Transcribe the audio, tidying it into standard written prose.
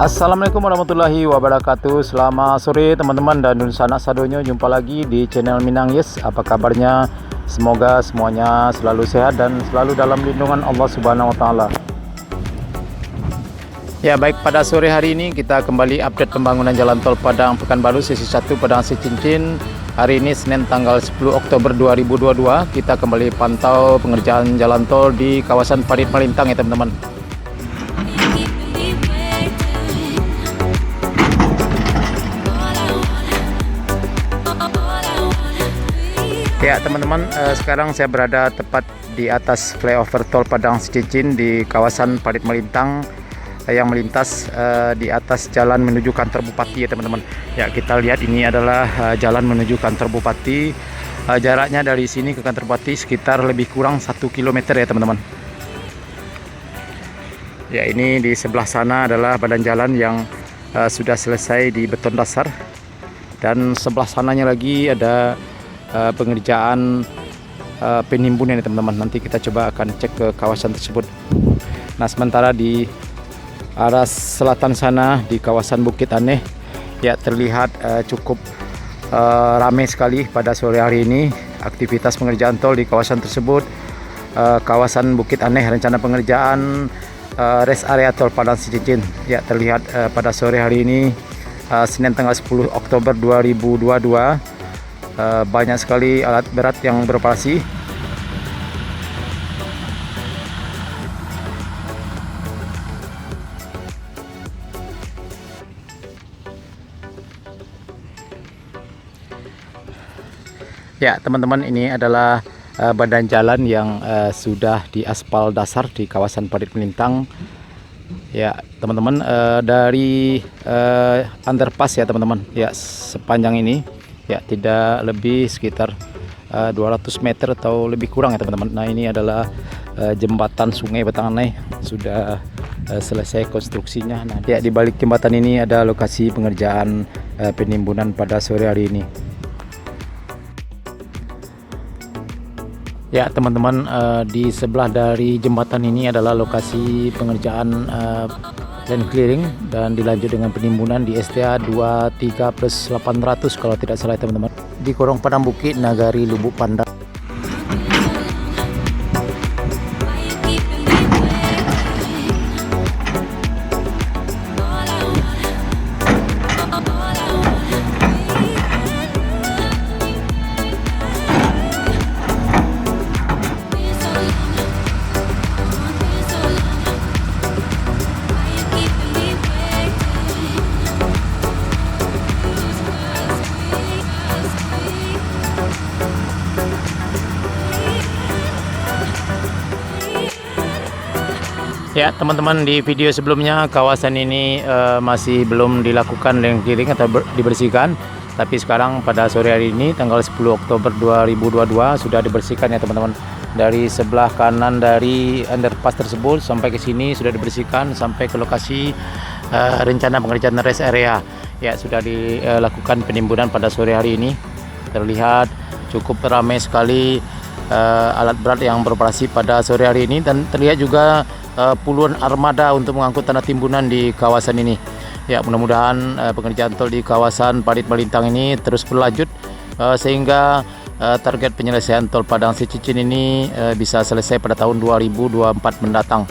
Assalamualaikum warahmatullahi wabarakatuh. Selamat sore teman-teman dan sanak sadonyo. Jumpa lagi di channel Minang Yes. Apa kabarnya? Semoga semuanya selalu sehat dan selalu dalam lindungan Allah Subhanahu wa taala. Ya, baik, pada sore hari ini kita kembali update pembangunan jalan tol Padang Pekanbaru sesi 1 Padang Sicincin. Hari ini Senin tanggal 10 Oktober 2022. Kita kembali pantau pengerjaan jalan tol di kawasan Parit Melintang ya teman-teman. Ya teman-teman, sekarang saya berada tepat di atas flyover tol Padang Sicincin di kawasan Parit Melintang yang melintas di atas jalan menuju kantor bupati ya teman-teman. Ya, kita lihat ini adalah jalan menuju kantor bupati. Jaraknya dari sini ke kantor bupati sekitar lebih kurang 1 km ya teman-teman. Ya, ini di sebelah sana adalah badan jalan yang sudah selesai di beton dasar, dan sebelah sananya lagi ada pengerjaan penimbunan ya teman-teman. Nanti kita coba akan cek ke kawasan tersebut. Nah, sementara di arah selatan sana di kawasan Bukit Aneh ya terlihat cukup ramai sekali pada sore hari ini aktivitas pengerjaan tol di kawasan tersebut. Kawasan Bukit Aneh, rencana pengerjaan rest area tol Padang Sicincin ya terlihat pada sore hari ini Senin tanggal 10 Oktober 2022. Banyak sekali alat berat yang beroperasi. Ya teman-teman, ini adalah badan jalan yang sudah diaspal dasar di kawasan Parit Melintang. Ya teman-teman, dari underpass ya teman-teman, ya sepanjang ini ya tidak lebih sekitar 200 meter atau lebih kurang ya teman-teman. Nah, ini adalah jembatan Sungai Batanganai, sudah selesai konstruksinya. Nah, ya di balik jembatan ini ada lokasi pengerjaan penimbunan pada sore hari ini. Ya teman-teman, di sebelah dari jembatan ini adalah lokasi pengerjaan land clearing dan dilanjut dengan penimbunan di STA 23+800 kalau tidak salah teman-teman, di Korong Padang Bukit, Nagari, Lubuk Pandang. Ya teman-teman, di video sebelumnya kawasan ini masih belum dilakukan land clearing atau dibersihkan, tapi sekarang pada sore hari ini tanggal 10 Oktober 2022 sudah dibersihkan ya teman-teman. Dari sebelah kanan dari underpass tersebut sampai ke sini sudah dibersihkan sampai ke lokasi rencana pengerjaan rest area. Ya, sudah dilakukan penimbunan pada sore hari ini. Terlihat cukup ramai sekali alat berat yang beroperasi pada sore hari ini, dan terlihat juga puluhan armada untuk mengangkut tanah timbunan di kawasan ini. Ya, mudah-mudahan pengerjaan tol di kawasan Parit Melintang ini terus berlanjut sehingga target penyelesaian tol Padang Sicincin ini bisa selesai pada tahun 2024 mendatang.